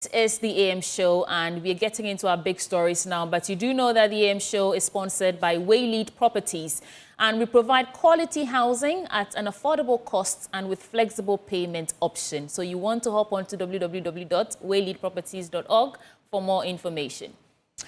This is the AM show, and we're getting into our big stories now. But you do know that the AM show is sponsored by Waylead Properties, and we provide quality housing at an affordable cost and with flexible payment options. So you want to hop on to www.wayleadproperties.org for more information.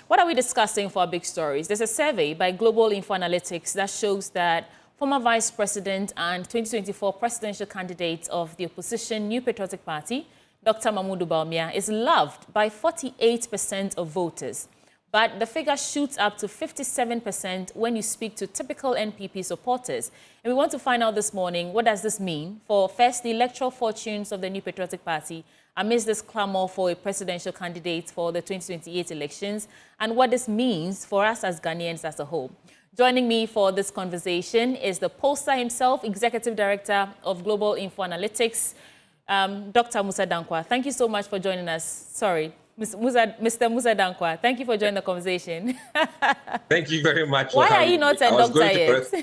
What are we discussing for our big stories? There's a survey by Global InfoAnalytics that shows that former Vice President and 2024 presidential candidate of the opposition New Patriotic Party, Dr. Mamudu Bawumia, is loved by 48% of voters. But the figure shoots up to 57% when you speak to typical NPP supporters. And we want to find out this morning, what does this mean for, first, the electoral fortunes of the New Patriotic Party amidst this clamor for a presidential candidate for the 2028 elections, and what this means for us as Ghanaians as a whole. Joining me for this conversation is the pollster himself, Executive Director of Global InfoAnalytics, Dr. Musa Dankwa. Thank you so much for joining us. Sorry, Mr. Musa Dankwa. Thank you for joining the conversation. Thank you very much. Why are you not a doctor yet?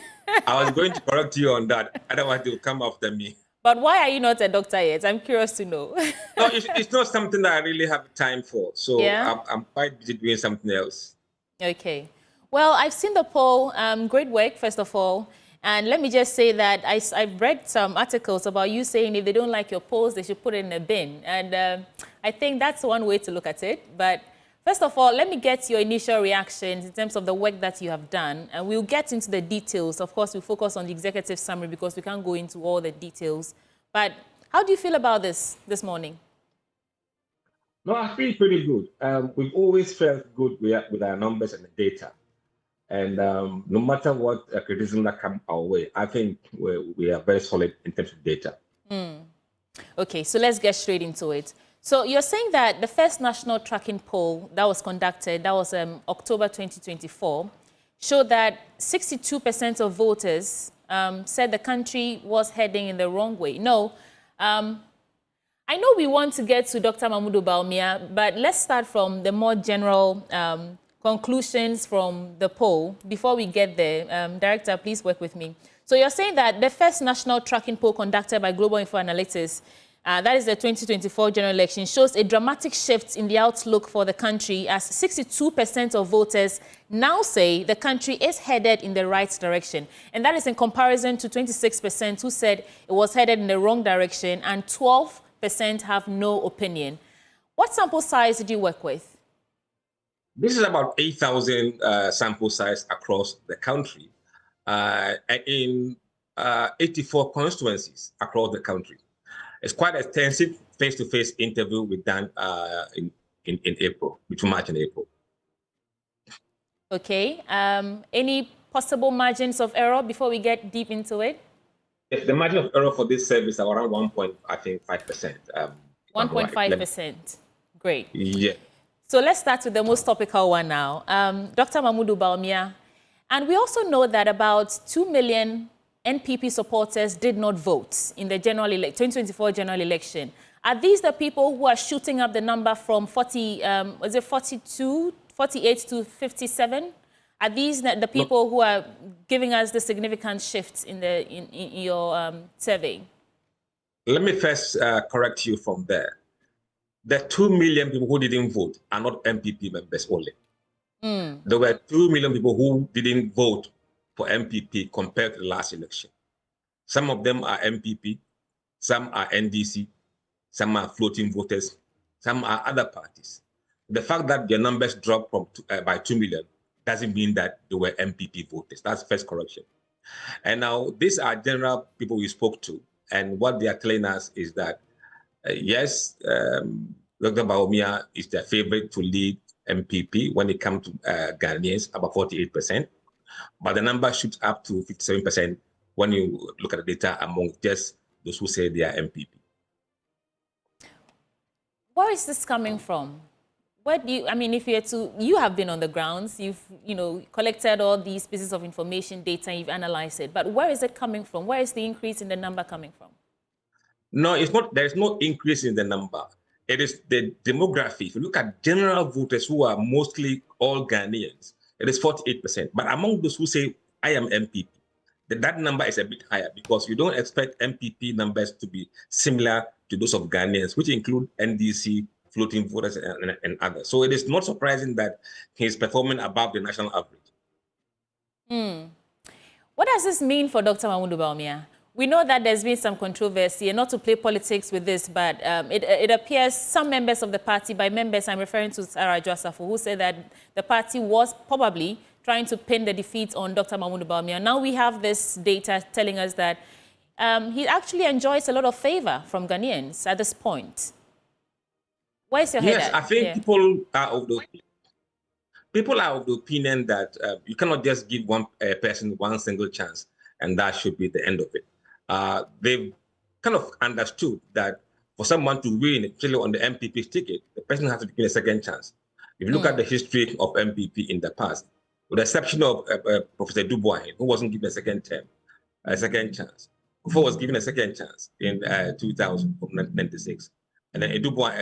I was going to correct you on that. Otherwise, they will come after me. But why are you not a doctor yet? I'm curious to know. No, it's not something that I really have time for. So yeah? I'm quite busy doing something else. Okay. Well, I've seen the poll. Great work, first of all. And let me just say that I've read some articles about you saying if they don't like your polls, they should put it in a bin. And I think that's one way to look at it. But first of all, let me get your initial reactions in terms of the work that you have done. And we'll get into the details. Of course, we'll focus on the executive summary because we can't go into all the details. But how do you feel about this morning? No, I feel pretty good. We've always felt good with our numbers and the data. And no matter what criticism that comes our way, I think we are very solid in terms of data. Okay, so let's get straight into it. So you're saying that the first national tracking poll that was conducted, that was October 2024, showed that 62% of voters said the country was heading in the wrong way. No, I know we want to get to Dr. Mamudu Bawumia, but let's start from the more general conclusions from the poll before we get there. Director, please work with me. So you're saying that the first national tracking poll conducted by Global InfoAnalytics, that is the 2024 general election, shows a dramatic shift in the outlook for the country as 62% of voters now say the country is headed in the right direction. And that is in comparison to 26% who said it was headed in the wrong direction and 12% have no opinion. What sample size did you work with? This is about 8,000 sample size across the country in 84 constituencies across the country. It's quite extensive face-to-face interview we've done in April, between March and April. Okay. Any possible margins of error before we get deep into it? Yes, the margin of error for this service is around 1.5%. 1.5%. Great. Yeah. So let's start with the most topical one now. Dr. Mamudu Bawumia. And we also know that about 2 million NPP supporters did not vote in the 2024 general election. Are these the people who are shooting up the number from 48 to 57? Are these the people who are giving us the significant shifts in your survey? Let me first correct you from there. The 2 million people who didn't vote are not NPP members only. There were 2 million people who didn't vote for NPP compared to the last election. Some of them are NPP, some are NDC, some are floating voters, some are other parties. The fact that their numbers dropped by 2 million doesn't mean that they were NPP voters. That's the first correction. And now these are general people we spoke to, and what they are telling us is that yes, Dr. Bawumia is their favorite to lead NPP when it comes to Ghanaians, about 48%. But the number shoots up to 57% when you look at the data among just those who say they are NPP. Where is this coming from? What do you, I mean, if you have been on the grounds, you've collected all these pieces of information, data, you've analyzed it. But where is it coming from? Where is the increase in the number coming from? No, it's not. There's no increase in the number. It is the demography. If you look at general voters who are mostly all Ghanaians, it is 48%. But among those who say, I am MPP, that number is a bit higher because you don't expect MPP numbers to be similar to those of Ghanaians, which include NDC, floating voters and others. So it is not surprising that he's performing above the national average. What does this mean for Dr. Mahmoud Bawumia? We know that there's been some controversy, and not to play politics with this, but it appears some members of the party, by members I'm referring to Sarah Josafu, who said that the party was probably trying to pin the defeat on Dr. Mahmoud Bawumia. Now we have this data telling us that he actually enjoys a lot of favor from Ghanaians at this point. Where's your head at? Yes, I think people are of the opinion that you cannot just give one person one single chance, and that should be the end of it. They've kind of understood that for someone to win, especially on the NPP ticket, the person has to be given a second chance. If you look at the history of NPP in the past, with the exception of Professor Dubois, who wasn't given a second chance. Kufuor was given a second chance in 2000 from 1996, and then Dubois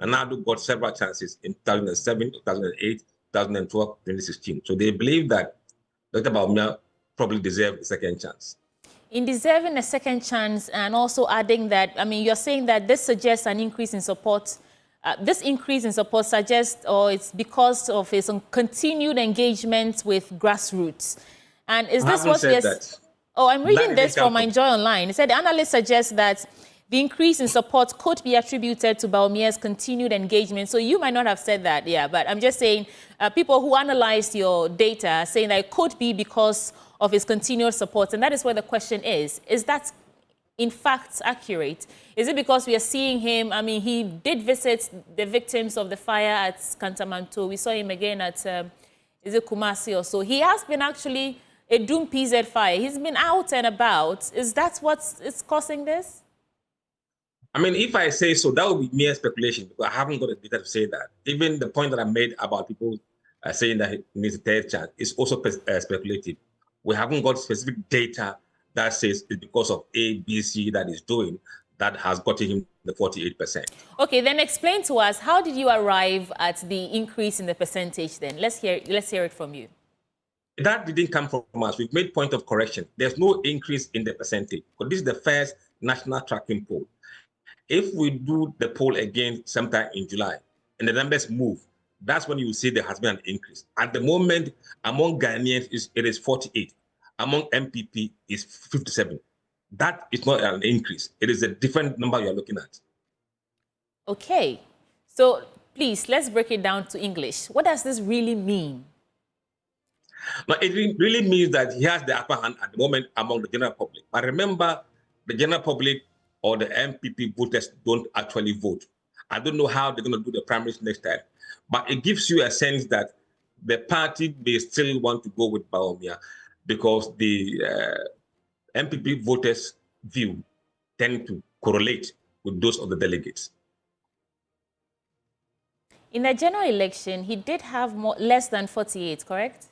Nana got several chances in 2007, 2008, 2012, 2016. So they believe that Dr. Bawumia probably deserved a second chance. In deserving a second chance, and also adding that, I mean, you're saying that this suggests an increase in support. This increase in support suggests, or it's because of his continued engagement with grassroots. And is this what we're... Oh, I'm reading this from my Joy Online. It said the analyst suggests that the increase in support could be attributed to Bawumia's continued engagement. So you might not have said that, yeah, but I'm just saying people who analyzed your data are saying that it could be because of his continued support. And that is where the question is that in fact accurate? Is it because we are seeing him? I mean, he did visit the victims of the fire at Kantamanto. We saw him again at, is it Kumasi or so? He has been actually a Doom PZ fire. He's been out and about. Is that what is causing this? I mean, if I say so, that would be mere speculation, because I haven't got the data to say that. Even the point that I made about people saying that he needs a third chance is also speculative. We haven't got specific data that says it's because of A, B, C that he's doing that has gotten him the 48%. Okay, then explain to us, how did you arrive at the increase in the percentage then? Let's hear it from you. That didn't come from us. We've made point of correction. There's no increase in the percentage, but this is the first national tracking poll. If we do the poll again sometime in July and the numbers move, that's when you will see there has been an increase. At the moment, among Ghanaians, it is 48. Among NPP, is 57. That is not an increase. It is a different number you're looking at. Okay. So please, let's break it down to English. What does this really mean? Now, it really means that he has the upper hand at the moment among the general public. But remember, the general public or the NPP voters don't actually vote. I don't know how they're going to do the primaries next time, but it gives you a sense that the party may still want to go with Bawumia because the NPP voters' view tend to correlate with those of the delegates. In the general election, he did have less than 48, correct?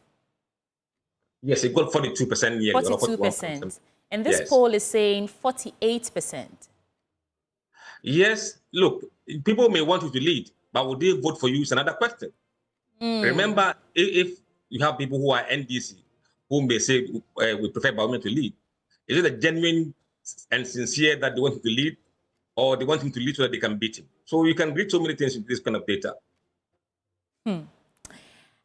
Yes, he got 42%. Yeah, 42%. And this poll is saying 48%. Yes, look, people may want you to lead, but would they vote for you is another question. Remember, if you have people who are NDC, who may say we prefer Bawumia to lead, is it a genuine and sincere that they want him to lead, or they want him to lead so that they can beat him? So you can read so many things with this kind of data.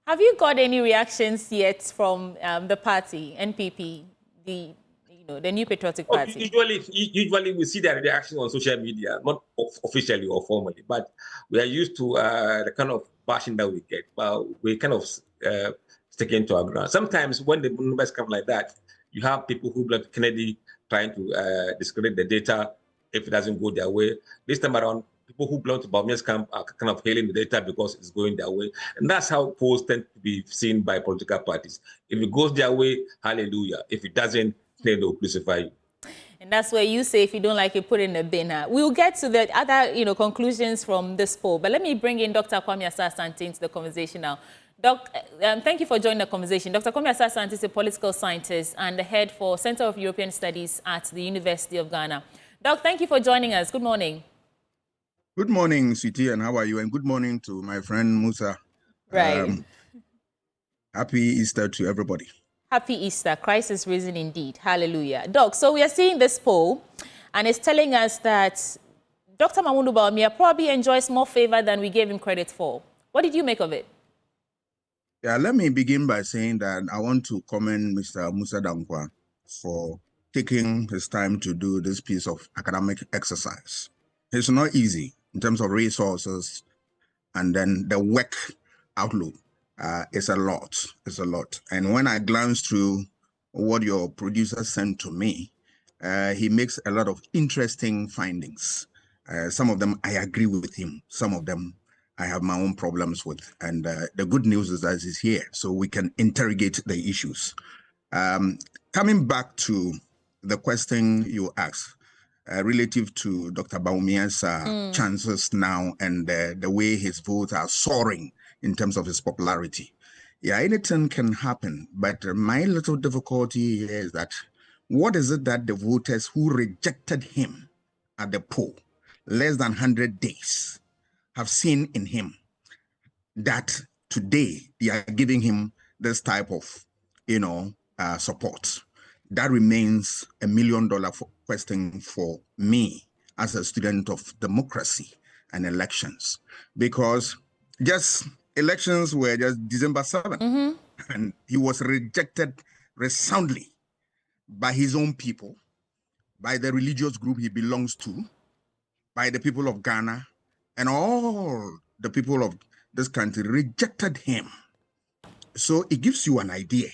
Have you got any reactions yet from the party, NPP, the New Patriotic Party? Usually we see their reaction on social media, not officially or formally, but we are used to the kind of bashing that we get. But we kind of stick into our ground. Sometimes when the numbers come like that, you have people who like Kennedy trying to discredit the data if it doesn't go their way. This time around, people who belong to Bawumia's camp are kind of hailing the data because it's going their way. And that's how polls tend to be seen by political parties. If it goes their way, hallelujah. If it doesn't, then they'll crucify you. And that's where you say, if you don't like it, put it in the bin. We'll get to the other conclusions from this poll. But let me bring in Dr. Kwame Asah-Asante into the conversation now. Doc, thank you for joining the conversation. Dr. Kwame Asah-Asante is a political scientist and the head for Center of European Studies at the University of Ghana. Doc, thank you for joining us. Good morning. Good morning, Sweetie, and how are you? And good morning to my friend Musa. Right. Happy Easter to everybody. Happy Easter. Christ is risen indeed. Hallelujah. Doc, so we are seeing this poll, and it's telling us that Dr. Mahmoud Bawumia probably enjoys more favor than we gave him credit for. What did you make of it? Yeah, let me begin by saying that I want to commend Mr. Musa Dankwa for taking his time to do this piece of academic exercise. It's not easy in terms of resources, and then the work outlook is a lot. It's a lot. And when I glance through what your producer sent to me, he makes a lot of interesting findings. Some of them I agree with him. Some of them I have my own problems with. And the good news is that he's here, so we can interrogate the issues. Coming back to the question you asked, relative to Dr. Bawumia's chances now and the way his votes are soaring in terms of his popularity. Yeah, anything can happen, but my little difficulty here is that what is it that the voters who rejected him at the poll less than 100 days have seen in him that today they are giving him this type of, support? That remains $1 million question for me as a student of democracy and elections, because just elections were just December 7th, and he was rejected resoundly by his own people, by the religious group he belongs to, by the people of Ghana, and all the people of this country rejected him. So it gives you an idea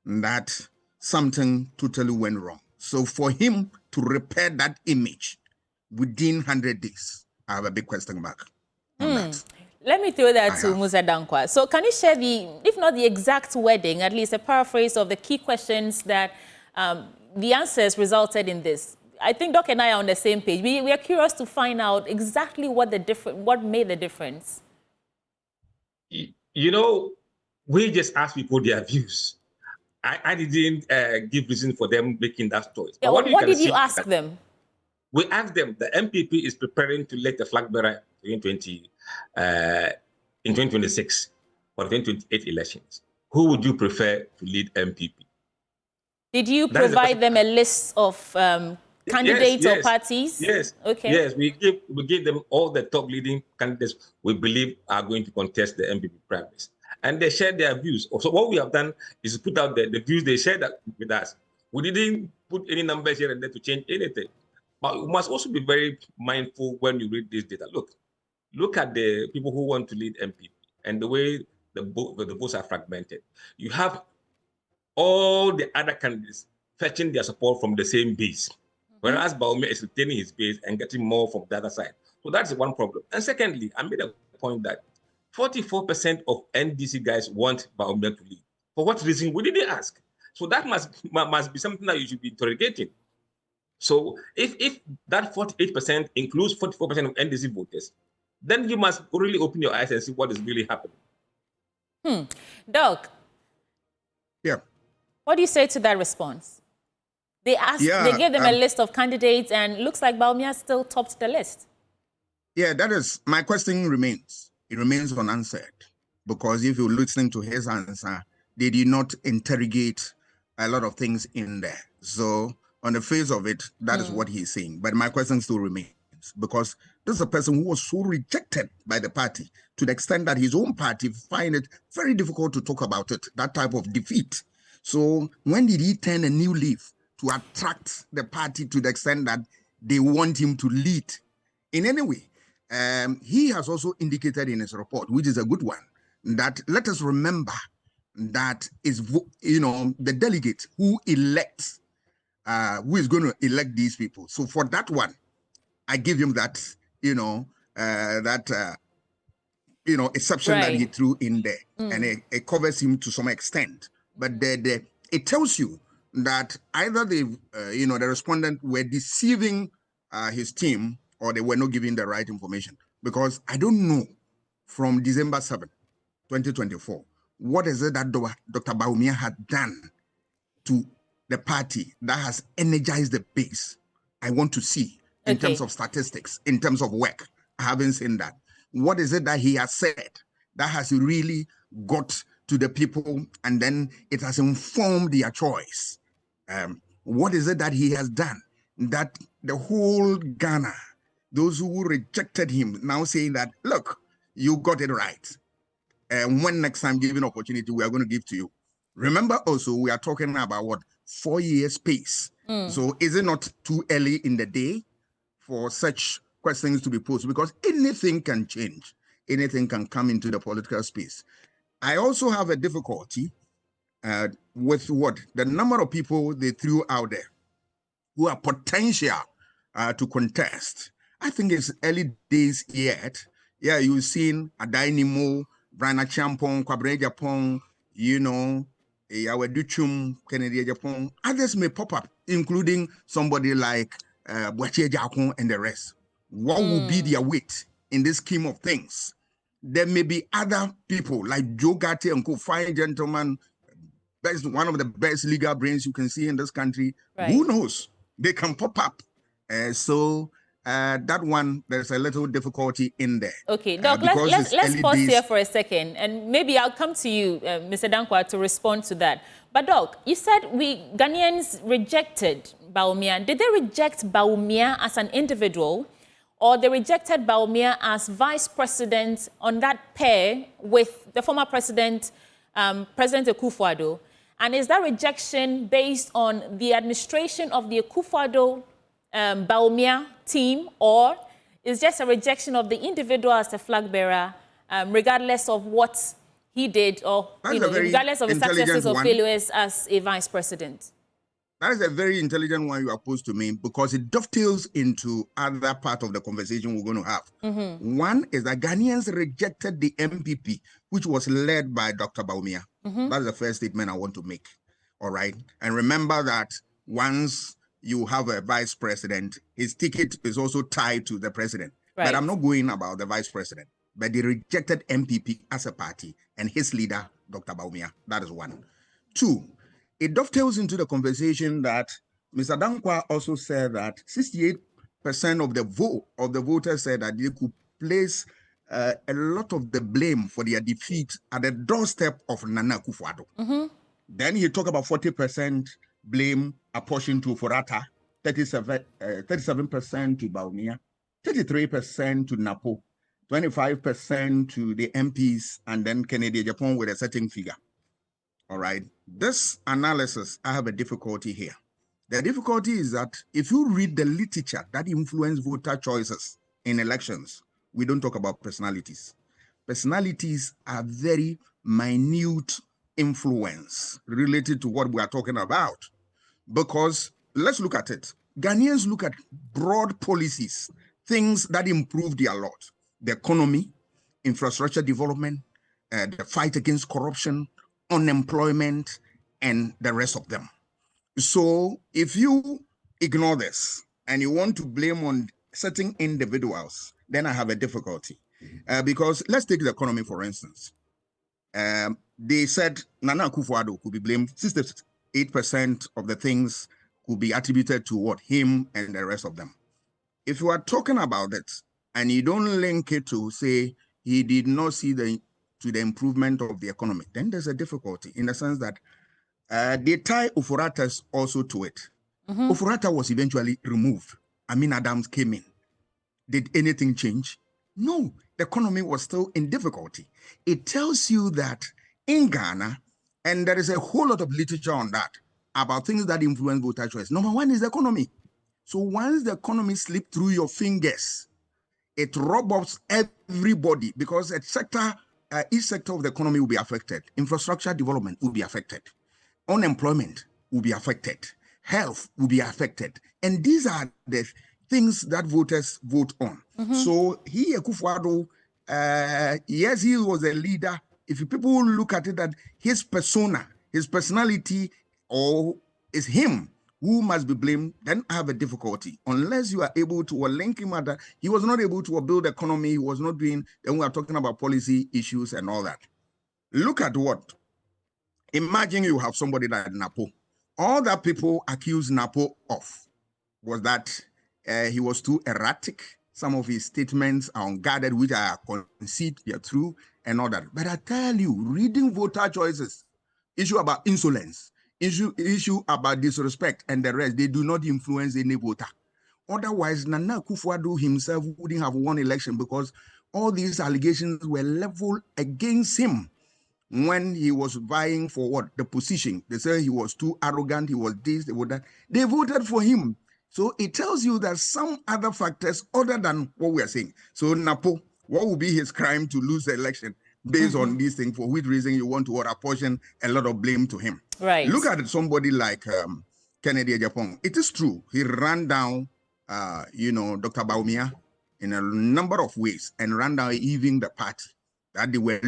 that something totally went wrong. So for him to repair that image within 100 days, I have a big question mark on that. Let me throw that to Musa Dankwa. So can you share if not the exact wording, at least a paraphrase of the key questions that the answers resulted in this? I think Doc and I are on the same page. We are curious to find out exactly what made the difference. We just asked people their views. I didn't give reason for them making that choice. Yeah, what did you ask them? We asked them, the NPP is preparing to elect the flag bearer in 2026 for the 2028 elections. Who would you prefer to lead NPP? Did you provide them a list of candidates or parties? Yes. Okay. Yes, we gave them all the top leading candidates we believe are going to contest the NPP primaries. And they shared their views. So what we have done is put out the views they shared with us. We didn't put any numbers here and there to change anything. But you must also be very mindful when you read this data. Look at the people who want to lead NPP and the way the votes are fragmented. You have all the other candidates fetching their support from the same base, whereas Bawumia is retaining his base and getting more from the other side. So that's one problem. And secondly, I made a point that 44% of NDC guys want Bawumia to lead. For what reason? We didn't ask. So that must be something that you should be interrogating. So if that 48% includes 44% of NDC voters, then you must really open your eyes and see what is really happening. Doc. Yeah. What do you say to that response? They gave them a list of candidates, and it looks like Bawumia still topped the list. Yeah, that is, my question remains. It remains unanswered, because if you're listening to his answer, they did not interrogate a lot of things in there. So on the face of it, that is what he's saying. But my question still remains, because this is a person who was so rejected by the party to the extent that his own party find it very difficult to talk about it, that type of defeat. So when did he turn a new leaf to attract the party to the extent that they want him to lead in any way? He has also indicated in his report, which is a good one, that let us remember that is, the delegate who elects, who is going to elect these people. So for that one, I give him that, exception that he threw in there, and it covers him to some extent. But it tells you that either the respondent were deceiving his team, or they were not giving the right information. Because I don't know, from December 7, 2024, what is it that Dr. Bawumia had done to the party that has energized the base? I want to see in terms of statistics, in terms of work. I haven't seen that. What is it that he has said that has really got to the people, and then it has informed their choice? What is it that he has done that the whole Ghana those who rejected him now saying that, look, you got it right. And when next time given opportunity, we are going to give to you. Remember also, we are talking about what? 4 years space. So is it not too early in the day for such questions to be posed? Because anything can change. Anything can come into the political space. I also have a difficulty with what? The number of people they threw out there who are potential to contest. I think it's early days yet. Yeah, you've seen Adainimo, Brana Champon, Kwabre Japon, you know, Yaweduchum, Kennedy Japon. Others may pop up, including somebody like Boachie Jakon and the rest. What will be their weight in this scheme of things? There may be other people like Joe Gatti and fine gentleman, one of the best legal brains you can see in this country. Right. Who knows? They can pop up. So that one, there's a little difficulty in there. Okay, Doc, let's pause here for a second, and maybe I'll come to you, Mr. Dankwa, to respond to that. But Doc, you said Ghanaians rejected Bawumia. Did they reject Bawumia as an individual, or they rejected Bawumia as vice president on that pair with the former president, President Akufo-Addo? And is that rejection based on the administration of the Akufo-Addo Bawumia team, or is just a rejection of the individual as the flag bearer, regardless of what he did, or regardless of his successes or failures as a vice president? That is a very intelligent one you are posed to me, because it dovetails into other part of the conversation we're going to have. One is that Ghanaians rejected the NPP, which was led by Dr. Bawumia. That's the first statement I want to make. All right. And remember that once you have a vice president, his ticket is also tied to the president. Right. But I'm not going about the vice president. But they rejected NPP as a party and his leader, Dr. Bawumia. That is one. Two, it dovetails into the conversation that Mr. Dankwa also said that 68% of the voters said that they could place a lot of the blame for their defeat at the doorstep of Nana Akufo-Addo. Then he talked about 40% blame apportioned to Forata, 37% to Bawumia, 33% to Napo, 25% to the MPs, and then Kennedy Japan with a certain figure. All right. This analysis, I have a difficulty here. The difficulty is that if you read the literature that influence voter choices in elections, we don't talk about personalities. Personalities are very minute influence related to what we are talking about. Because let's look at it. Ghanaians look at broad policies, things that improve their lot. The economy, infrastructure development, the fight against corruption, unemployment, and the rest of them. So if you ignore this and you want to blame on certain individuals, then I have a difficulty. Because let's take the economy, for instance. They said Nana Akufo-Addo could be blamed. 68% of the things could be attributed to what? Him and the rest of them. If you are talking about it and you don't link it to say he did not see the improvement of the economy, then there's a difficulty in the sense that they tie Ofo-Rattah also to it. Ofo-Rattah was eventually removed. Amin Adams came in. Did anything change? No, the economy was still in difficulty. It tells you that in Ghana, and there is a whole lot of literature on that, about things that influence voter choice. Number one is the economy. So once the economy slips through your fingers, it robs everybody, because each sector of the economy will be affected. Infrastructure development will be affected. Unemployment will be affected. Health will be affected. And these are the things that voters vote on. So he, Akufo-Addo, yes, he was a leader. If people look at it that his persona, his personality, or is him who must be blamed, then I have a difficulty. Unless you are able to link him at that, he was not able to build the economy, he was not doing, then we are talking about policy issues and all that. Look at what? Imagine you have somebody like Napo. All that people accuse Napo of was that he was too erratic. Some of his statements are unguarded, which I concede they are true and all that. But I tell you, reading voter choices, issue about insolence, issue about disrespect and the rest, they do not influence any voter. Otherwise, Nana Akufo-Addo himself wouldn't have won election because all these allegations were leveled against him when he was vying for what? The position. They said he was too arrogant, he was this, they were that. They voted for him. So it tells you that some other factors other than what we are saying. So Napo, what would be his crime to lose the election based on these things, for which reason you want to apportion a lot of blame to him? Right. Look at somebody like Kennedy Ejapong. It is true, he ran down, Dr. Bawumia in a number of ways and ran down even the party that they were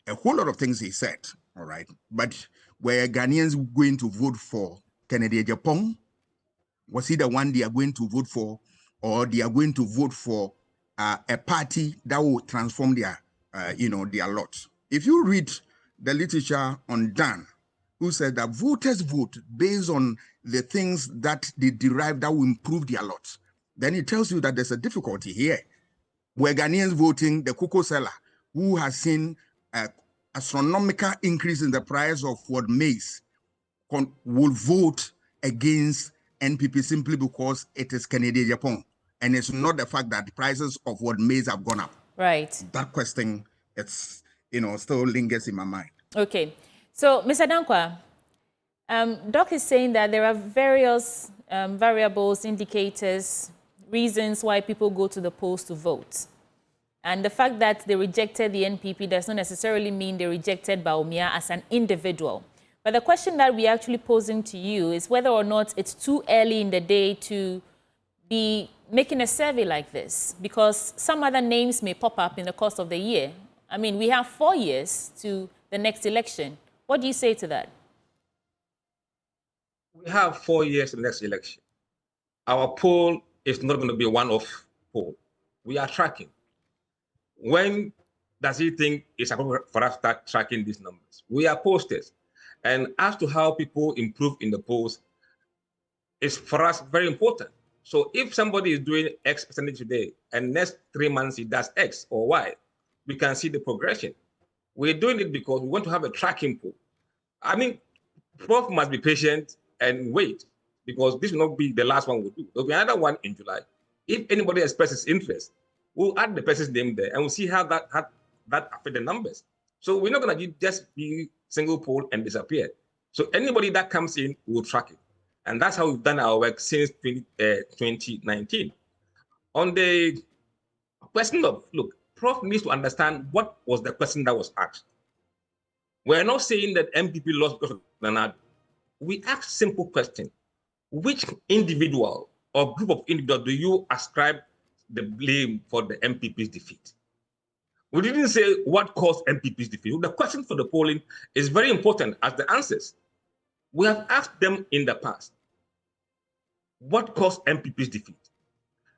a whole lot of things he said, all right? But were Ghanaians going to vote for Kennedy Ejapong? Was he the one they are going to vote for, or they are going to vote for a party that will transform their lot? If you read the literature on Dan, who said that voters vote based on the things that they derive that will improve their lot, then it tells you that there's a difficulty here. Were Ghanaians voting the cocoa seller, who has seen an astronomical increase in the price of what maize, will vote against NPP simply because it is Kennedy Ejapong, and it's not the fact that the prices of what maize have gone up. Right. That question, it's still lingers in my mind. Okay, so Mr. Dankwa, Doc is saying that there are various variables, indicators, reasons why people go to the polls to vote. And the fact that they rejected the NPP does not necessarily mean they rejected Bawumia as an individual. But the question that we're actually posing to you is whether or not it's too early in the day to be making a survey like this, because some other names may pop up in the course of the year. I mean, we have 4 years to the next election. What do you say to that? We have 4 years to the next election. Our poll is not going to be a one-off poll. We are tracking. When does he think it's appropriate for us to start tracking these numbers? We are posters. And as to how people improve in the polls is for us very important. So if somebody is doing X percentage today and next 3 months he does X or Y, we can see the progression. We're doing it because we want to have a tracking poll. I mean, Prof must be patient and wait, because this will not be the last one we'll do. There'll be another one in July. If anybody expresses interest, we'll add the person's name there and we'll see how that affects the numbers. So we're not going to just be single poll and disappear. So anybody that comes in, we'll track it. And that's how we've done our work since 2019. On the question of, look, Prof needs to understand what was the question that was asked. We're not saying that MPP lost because of Nana. We asked simple question. Which individual or group of individuals do you ascribe the blame for the MPP's defeat? We didn't say what caused MPP's defeat. The question for the polling is very important as the answers. We have asked them in the past, what caused MPP's defeat?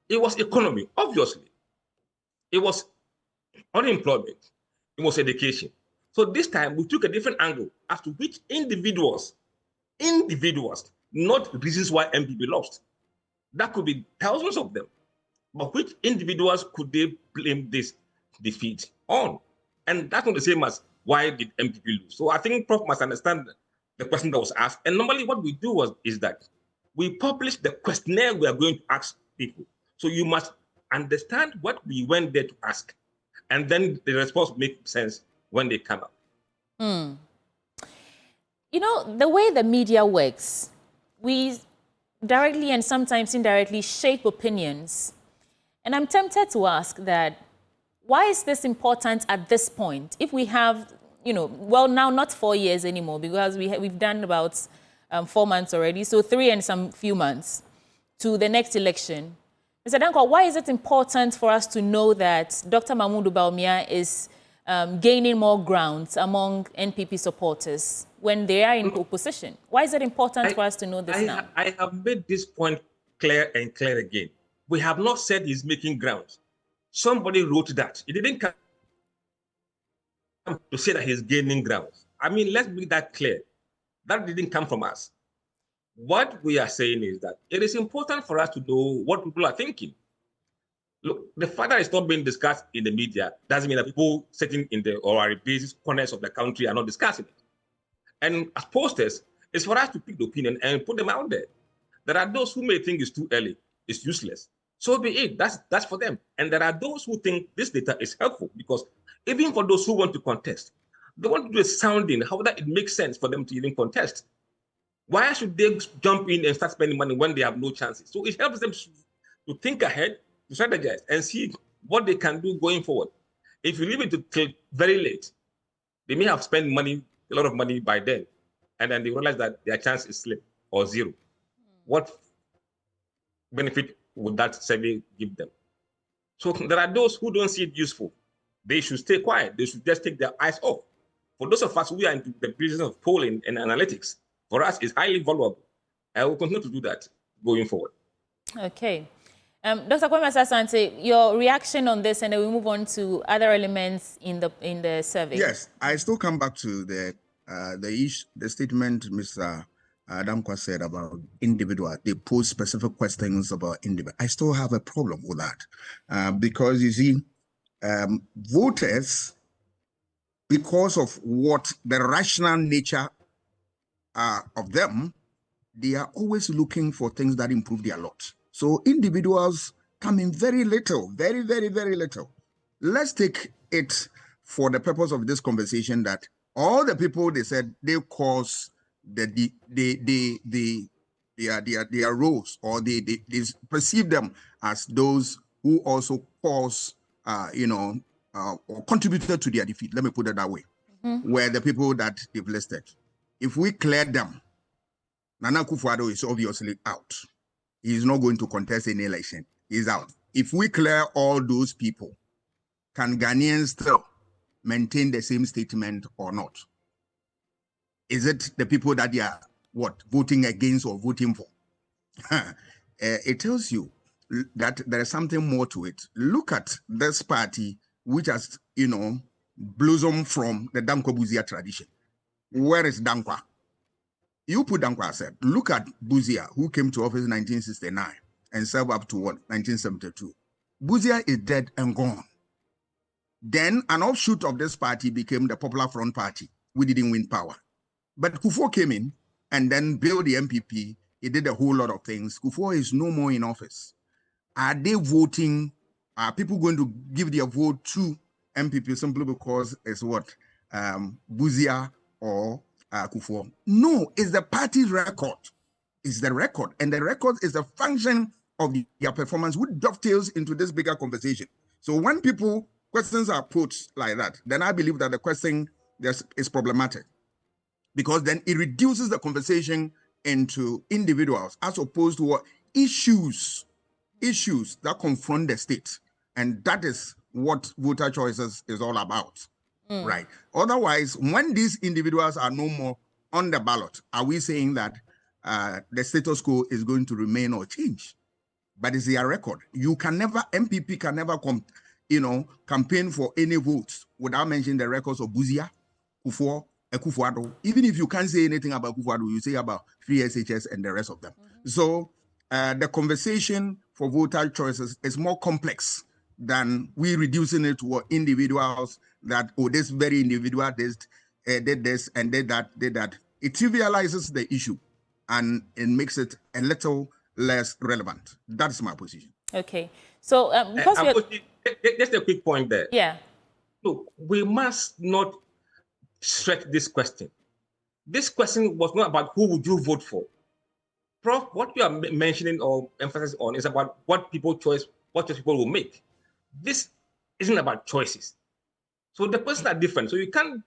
It was economy, obviously. It was unemployment. It was education. So this time we took a different angle as to which individuals, not reasons why MPP lost. That could be thousands of them. But which individuals could they blame this defeat on? And that's not the same as why did MPP lose. So I think Prof must understand the question that was asked. And normally what we do is that we publish the questionnaire we are going to ask people. So you must understand what we went there to ask. And then the response makes sense when they come up. You know, the way the media works, we directly and sometimes indirectly shape opinions. And I'm tempted to ask that, why is this important at this point? If we have, well, now not 4 years anymore, because we've done about 4 months already, so 3 and some few months to the next election. Mr. Dankwa, why is it important for us to know that Dr. Mahmoud Bawumia is gaining more ground among NPP supporters when they are in opposition? Why is it important for us to know this now? I have made this point clear and clear again. We have not said he's making ground. Somebody wrote that. It didn't come to say that he's gaining ground. I mean, let's make that clear. That didn't come from us. What we are saying is that it is important for us to know what people are thinking. Look, the fact that it's not being discussed in the media doesn't mean that people sitting in the or basis corners of the country are not discussing it. And as posters, it's for us to pick the opinion and put them out there. There are those who may think it's too early. is useless. So be it. That's for them. And there are those who think this data is helpful because even for those who want to contest, they want to do a sounding how that it makes sense for them to even contest. Why should they jump in and start spending money when they have no chances? So it helps them to think ahead, to strategize, and see what they can do going forward. If you leave it till very late, they may have spent money, a lot of money by then, and then they realize that their chance is slim or zero. What benefit would that survey give them? So there are those who don't see it useful. They should stay quiet. They should just take their eyes off. For those of us who are into the business of polling and analytics, for us, it's highly valuable. I will continue to do that going forward. Okay. Dr. Kwame Asante, your reaction on this, and then we move on to other elements in the survey. Yes, I still come back to the statement Mr. Damkwa said about individual. They pose specific questions about individual. I still have a problem with that because you see, voters, because of what the rational nature of them, they are always looking for things that improve their lot. So individuals come in very little, very, very, very little. Let's take it for the purpose of this conversation that all the people they said they cause their roles, or they perceive them as those who also cause or contributed to their defeat. Let me put it that way. Were the people that they've listed. If we clear them, Nana Akufo-Addo is obviously out. He is not going to contest any election. He's out. If we clear all those people, can Ghanaians still maintain the same statement or not? Is it the people that they are voting against or voting for? It tells you that there is something more to it. Look at this party, which has blossomed from the Dankwa Buzia tradition. Where is Dankwa? You put Dankwa aside. Look at Buzia, who came to office in 1969 and served up to 1972. Buzia is dead and gone. Then an offshoot of this party became the Popular Front Party. We didn't win power. But Kufuor came in and then built the NPP. He did a whole lot of things. Kufuor is no more in office. Are they voting? Are people going to give their vote to NPP simply because it's Buzia or Kufuor? No, it's the party's record. It's the record. And the record is a function of their performance, which dovetails into this bigger conversation. So when questions are put like that, then I believe that the question is problematic, because then it reduces the conversation into individuals as opposed to issues that confront the state. And that is what voter choices is all about, right? Otherwise, when these individuals are no more on the ballot, are we saying that the status quo is going to remain or change? But it's their record. MPP can never campaign for any votes without mentioning the records of Buzia, Kufuor, Akufo-Addo. Even if you can't say anything about Akufo-Addo, you say about free SHS and the rest of them. So the conversation for voter choices is more complex than we reducing it to individuals that, this very individual did this and did that. It trivializes the issue and it makes it a little less relevant. That's my position. Okay. So just a quick point there. Yeah. Look, we must not stretch this question. This question was not about who would you vote for. Prof, what you are mentioning or emphasizing on is about what choice people will make. This isn't about choices. So the questions are different. So you can't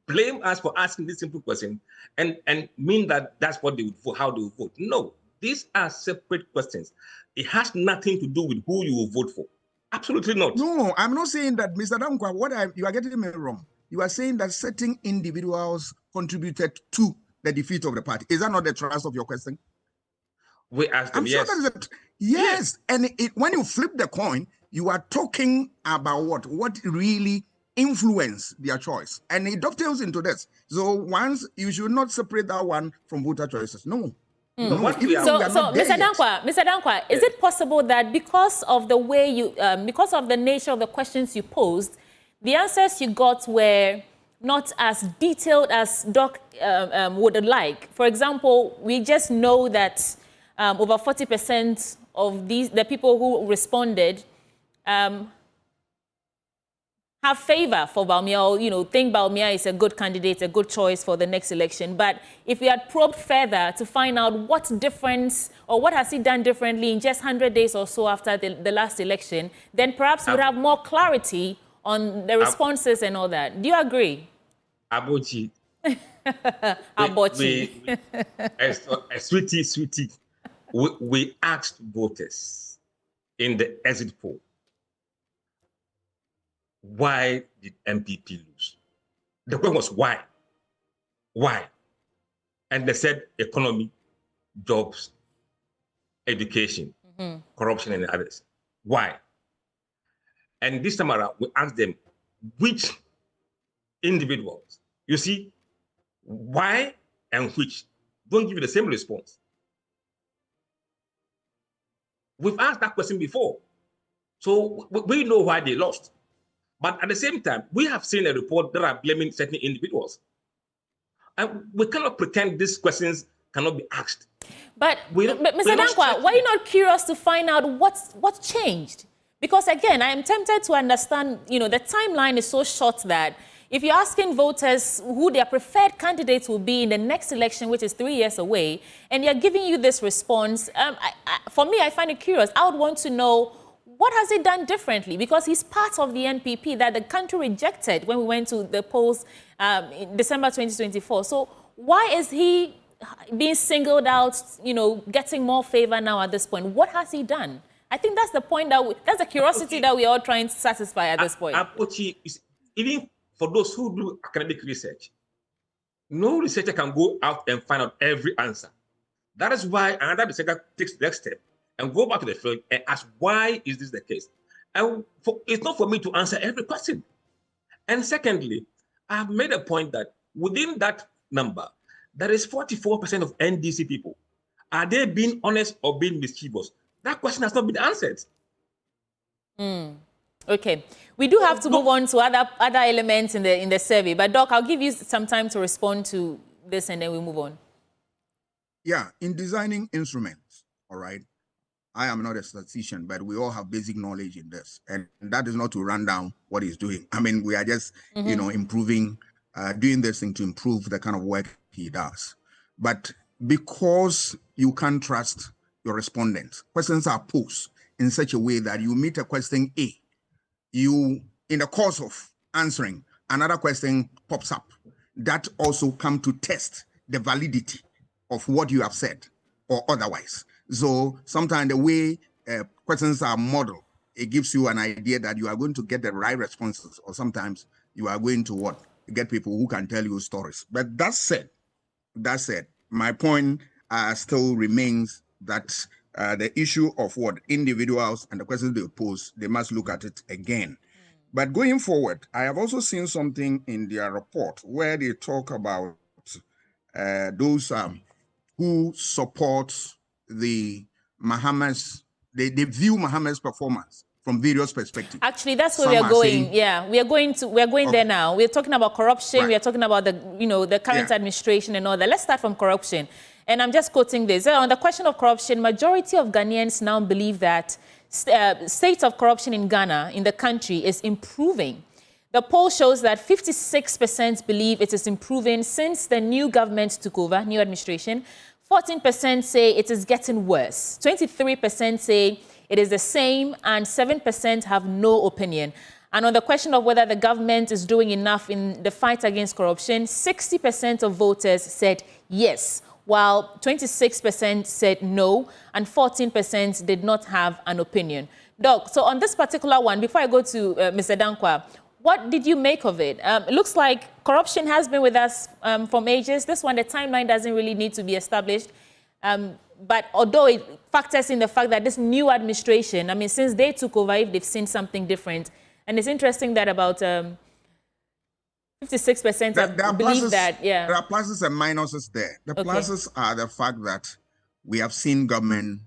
blame us for asking this simple question and mean that that's what they would vote, how they would vote. No, these are separate questions. It has nothing to do with who you will vote for. Absolutely not. No, I'm not saying that, Mr. Damkwa, you are getting me wrong. You are saying that certain individuals contributed to the defeat of the party. Is that not the thrust of your question? We asked them, yes. Sure that is yes. And when you flip the coin, you are talking about what really influenced their choice. And it dovetails into this. So you should not separate that one from voter choices. No. So Mr. Dankwa, is it possible that because of the way because of the nature of the questions you posed, the answers you got were not as detailed as Doc would like? For example, we just know that over 40% of the people who responded have favor for Bawumia, or, think Bawumia is a good candidate, a good choice for the next election. But if we had probed further to find out what difference or what has he done differently in just 100 days or so after the last election, then perhaps we'd have more clarity on the responses and all that. Do you agree? Abochi. Abochi. Sweetie. We asked voters in the exit poll, why did NPP lose? The question was why? Why? And they said economy, jobs, education, corruption, and others. Why? And this time around, we asked them which individuals. You see, why and which don't give you the same response. We've asked that question before. So we know why they lost. But at the same time, we have seen a report that are blaming certain individuals. And we cannot pretend these questions cannot be asked. But Mr. Dankwa, why are you not curious to find out what's changed? Because again, I am tempted to understand, the timeline is so short that if you're asking voters who their preferred candidates will be in the next election, which is 3 years away, and they're giving you this response, for me, I find it curious. I would want to know, what has he done differently? Because he's part of the NPP that the country rejected when we went to the polls in December 2024. So why is he being singled out, getting more favor now at this point? What has he done? I think that's the point, that's the curiosity that we're all trying to satisfy at this point. Even for those who do academic research, no researcher can go out and find out every answer. That is why another researcher takes the next step and go back to the field and ask, why is this the case? And it's not for me to answer every question. And secondly, I have made a point that within that number, there is 44% of NDC people. Are they being honest or being mischievous? That question has not been answered. Okay, we do have to move on to other elements in the survey. But Doc, I'll give you some time to respond to this, and then we move on. Yeah, in designing instruments, all right, I am not a statistician, but we all have basic knowledge in this. And that is not to run down what he's doing. I mean, we are just, improving, doing this thing to improve the kind of work he does. But because you can't trust your respondents, questions are posed in such a way that you meet a question A, you, in the course of answering, another question pops up. That also come to test the validity of what you have said or otherwise. So sometimes the way questions are modeled, it gives you an idea that you are going to get the right responses, or sometimes you are going to get people who can tell you stories. But that said, my point still remains that the issue of individuals and the questions they pose, they must look at it again. But going forward, I have also seen something in their report where they talk about those who support the Mohammed's, they view Mohammed's performance from various perspectives. Actually, that's where we are going. We are going there now. We're talking about corruption. Right. We are talking about the current administration and all that. Let's start from corruption. And I'm just quoting this. On the question of corruption, majority of Ghanaians now believe that state of corruption in Ghana, in the country, is improving. The poll shows that 56% believe it is improving since the new government took over, new administration. 14% say it is getting worse. 23% say it is the same, and 7% have no opinion. And on the question of whether the government is doing enough in the fight against corruption, 60% of voters said yes, while 26% said no, and 14% did not have an opinion. Doc, so on this particular one, before I go to Mr. Dankwa, what did you make of it? It looks like corruption has been with us from ages. This one, the timeline doesn't really need to be established. But although it factors in the fact that this new administration, I mean, since they took over, if they've seen something different. And it's interesting that about 56% believe that, There are pluses and minuses there. The pluses are the fact that we have seen government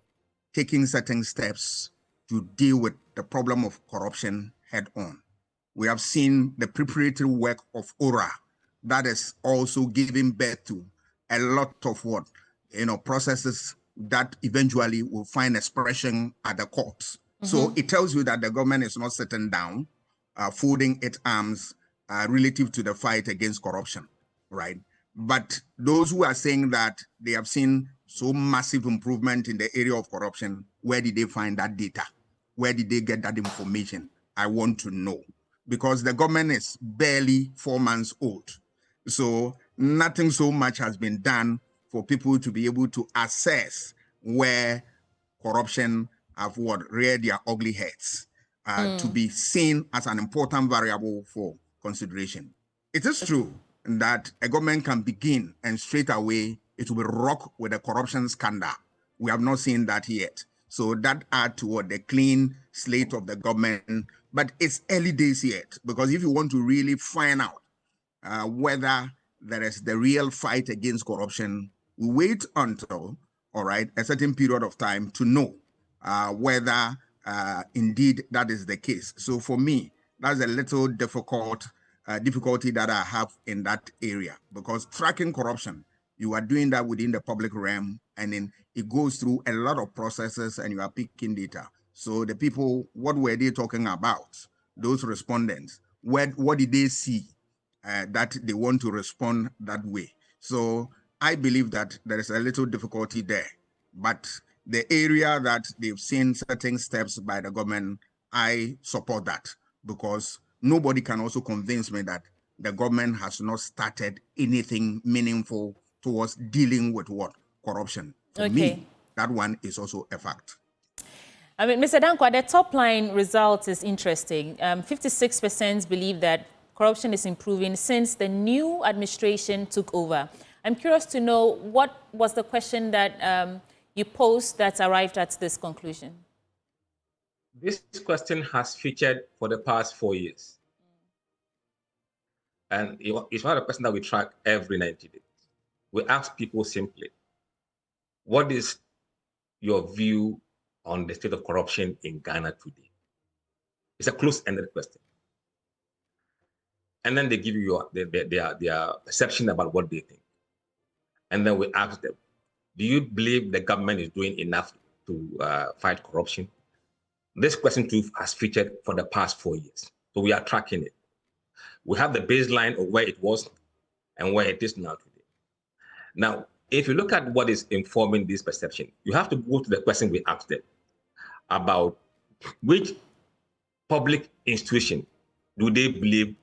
taking certain steps to deal with the problem of corruption head on. We have seen the preparatory work of ORA that is also giving birth to a lot of processes that eventually will find expression at the courts. So it tells you that the government is not sitting down, folding its arms relative to the fight against corruption, right? But those who are saying that they have seen so massive improvement in the area of corruption, where did they find that data? Where did they get that information? I want to know. Because the government is barely 4 months old. So nothing so much has been done for people to be able to assess where corruption have reared their ugly heads, to be seen as an important variable for consideration. It is true that a government can begin and straight away it will be rocked with a corruption scandal. We have not seen that yet. So that add to the clean slate of the government, but it's early days yet, because if you want to really find out whether there is the real fight against corruption, we wait until, all right, a certain period of time to know whether indeed that is the case. So for me, that's a little difficulty that I have in that area, because tracking corruption, you are doing that within the public realm, and then it goes through a lot of processes and you are picking data. So the people, what were they talking about? Those respondents, what did they see that they want to respond that way? So I believe that there is a little difficulty there, but the area that they've seen certain steps by the government, I support that, because nobody can also convince me that the government has not started anything meaningful towards dealing with corruption. For me, that one is also a fact. I mean, Mr. Dankwa, the top line result is interesting. 56% believe that corruption is improving since the new administration took over. I'm curious to know, what was the question that you posed that arrived at this conclusion? This question has featured for the past 4 years. And it's not a question that we track every 90 days. We ask people simply, what is your view on the state of corruption in Ghana today? It's a close-ended question. And then they give you their perception about what they think. And then we ask them, do you believe the government is doing enough to fight corruption? This question too has featured for the past 4 years. So we are tracking it. We have the baseline of where it was and where it is now today. Now, if you look at what is informing this perception, you have to go to the question we asked them about which public institution do they believe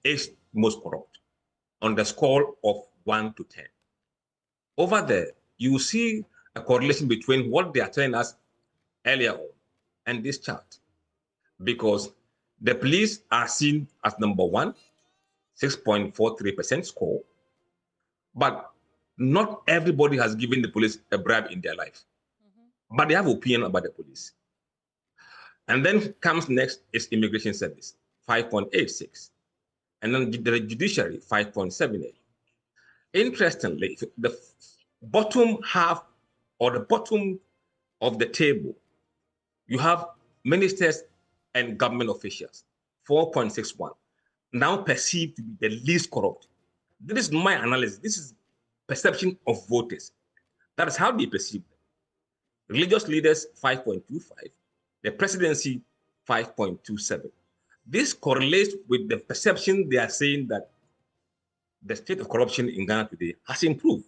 is most corrupt on the score of 1 to 10. Over there, you see a correlation between what they are telling us earlier on and this chart, because the police are seen as number 1, 6.43% score, but not everybody has given the police a bribe in their life, but they have opinion about the police. And then comes next is immigration service, 5.86, and then the judiciary, 5.78. Interestingly, the bottom half or the bottom of the table, you have ministers and government officials, 4.61, now perceived to be the least corrupt. This is my analysis. This is perception of voters. That is how they perceive them. Religious leaders, 5.25. The presidency, 5.27. This correlates with the perception they are saying that the state of corruption in Ghana today has improved.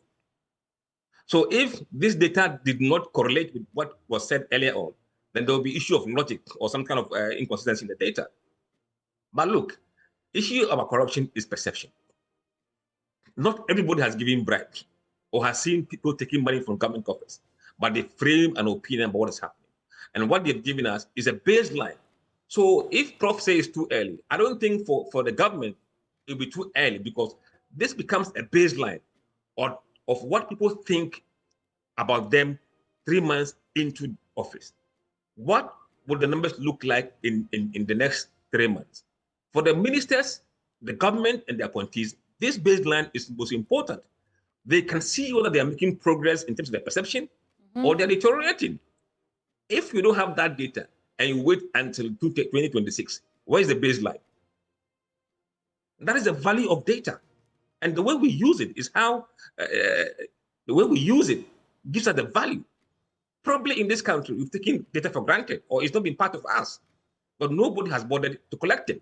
So if this data did not correlate with what was said earlier on, then there will be issue of logic or some kind of inconsistency in the data. But look, issue about corruption is perception. Not everybody has given bribes or has seen people taking money from government coffers, but they frame an opinion about what is happening. And what they've given us is a baseline. So if Prof says it's too early, I don't think for the government, it'll be too early, because this becomes a baseline of what people think about them 3 months into office. What would the numbers look like in the next 3 months? For the ministers, the government, and the appointees, this baseline is most important. They can see whether they are making progress in terms of their perception or they're deteriorating. If you don't have that data and you wait until 2026, where is the baseline? That is the value of data. And the way we use it is how, the way we use it gives us the value. Probably in this country, we've taken data for granted, or it's not been part of us, but nobody has bothered to collect it.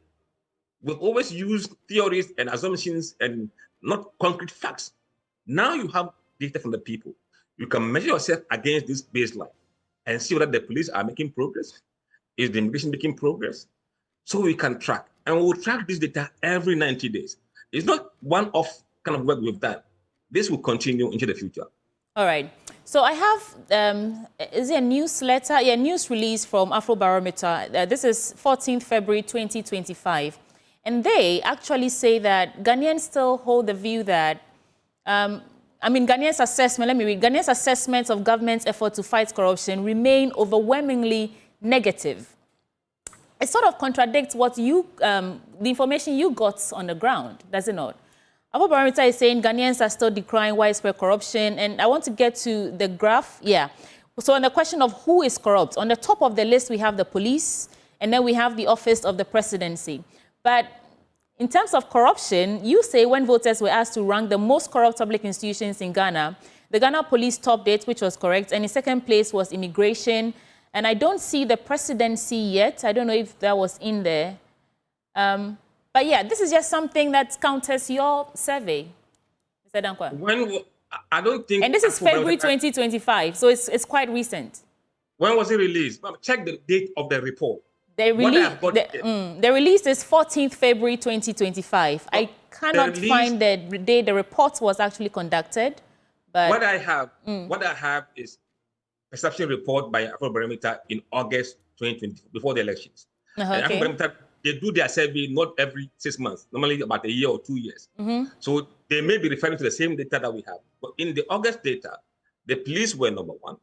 We've always used theories and assumptions and not concrete facts. Now you have data from the people. You can measure yourself against this baseline and see whether the police are making progress. Is the immigration making progress? So we can track. And we'll track this data every 90 days. It's not one-off kind of work we've done. This will continue into the future. All right. So I have, is it a newsletter? Yeah, news release from Afrobarometer. This is 14th February 2025. And they actually say that Ghanaians still hold the view that, Ghanaians' assessment, let me read. Ghanaians' assessments of government's effort to fight corruption remain overwhelmingly negative. It sort of contradicts what you, the information you got on the ground, does it not? Afrobarometer is saying Ghanaians are still decrying widespread corruption, and I want to get to the graph. Yeah. So on the question of who is corrupt, on the top of the list we have the police, and then we have the office of the presidency. But in terms of corruption, you say when voters were asked to rank the most corrupt public institutions in Ghana, the Ghana police topped it, which was correct, and in second place was immigration. And I don't see the presidency yet. I don't know if that was in there. But yeah, this is just something that counters your survey, Mr. Dankwa. When I don't think. And this is February 2025, so it's quite recent. When was it released? Check the date of the report. The release is 14th February 2025. I cannot find the day the report was actually conducted. But what I have is perception report by Afrobarometer in August 2020, before the elections. And Afrobarometer, they do their survey not every 6 months, normally about a year or 2 years. So they may be referring to the same data that we have. But in the August data, the police were number 1,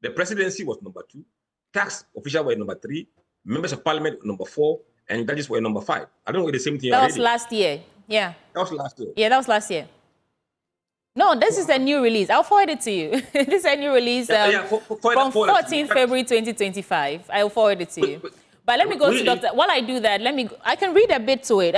the presidency was number 2, tax officials were number 3, members of parliament were number 4, and judges were number 5. I don't know the same thing. That was last year. Yeah. That was last year. Yeah, that was last year. No, this is a new release. I'll forward it to you. This is a new release from 14th February 2025. I'll forward it to you. But let me go to Dr. While I do that, I can read a bit to it.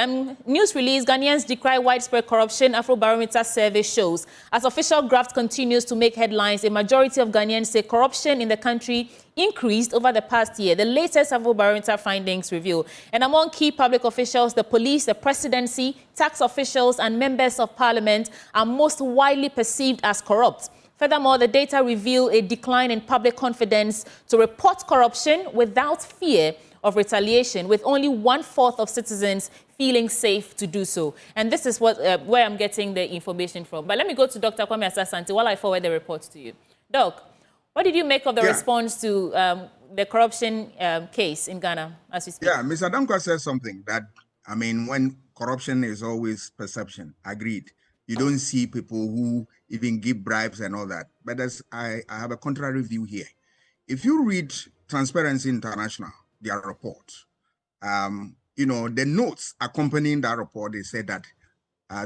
News release, Ghanaians decry widespread corruption, Afrobarometer survey shows. As official graft continues to make headlines, a majority of Ghanaians say corruption in the country increased over the past year. The latest Afrobarometer findings reveal. And among key public officials, the police, the presidency, tax officials, and members of parliament are most widely perceived as corrupt. Furthermore, the data reveal a decline in public confidence to report corruption without fear of retaliation, with only 1/4 of citizens feeling safe to do so. And this is where I'm getting the information from. But let me go to Dr. Kwame Asasante while I forward the report to you. Doc, what did you make of the response to the corruption case in Ghana as we speak? Yeah, Mr. Dankwa said something that, when corruption is always perception, agreed. You don't see people who even give bribes and all that. But I have a contrary view here. If you read Transparency International, their report, the notes accompanying that report, they said that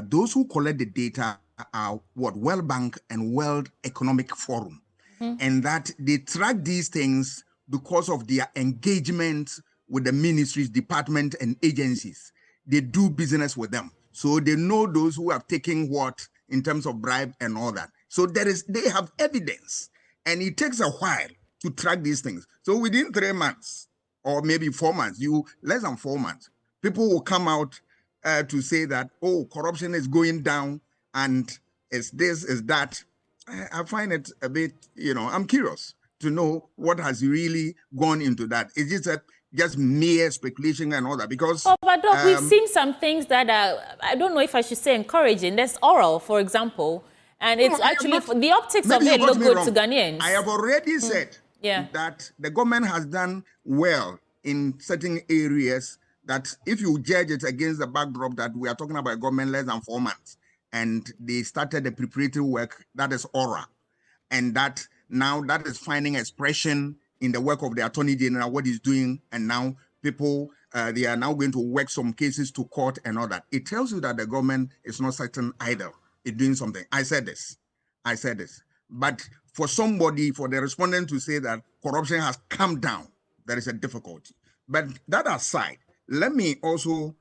those who collect the data are World Bank and World Economic Forum, and that they track these things because of their engagement with the ministries, departments, and agencies. They do business with them, so they know those who have taken what in terms of bribe and all that. So they have evidence, and it takes a while to track these things. So within 3 months, or maybe 4 months, less than 4 months, people will come out to say that, corruption is going down and it's this, is that. I find it a bit, I'm curious to know what has really gone into that. Is it just mere speculation and all that? Because but Doc, we've seen some things that are, I don't know if I should say encouraging. There's oral, for example, and it's the optics of it look good to Ghanaians. I have already said that the government has done well in certain areas, that if you judge it against the backdrop that we are talking about a government less than 4 months, and they started the preparatory work, that is aura, and that now that is finding expression in the work of the Attorney General, what he's doing, and now people, they are now going to work some cases to court and all that. It tells you that the government is not certain either. It's doing something. I said this. But for the respondent to say that corruption has come down, there is a difficulty. But that aside, let me also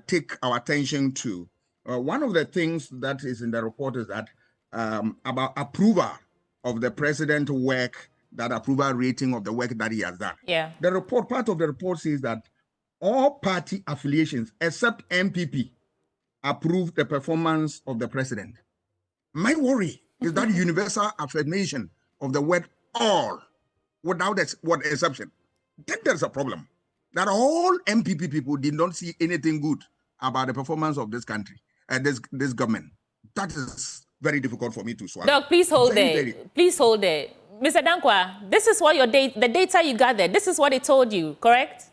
take our attention to one of the things that is in the report is that about approval of the president's work that approval rating of the work that he has done. Yeah. The report, part of the report says that all party affiliations except NPP approve the performance of the president. My worry is that universal affirmation of the word all, without what exception. Then there's a problem. That all NPP people did not see anything good about the performance of this country and this government. That is very difficult for me to swallow. Doc, please hold there. Please hold there. Mr. Dankwa, this is what the data you gathered, this is what it told you, correct?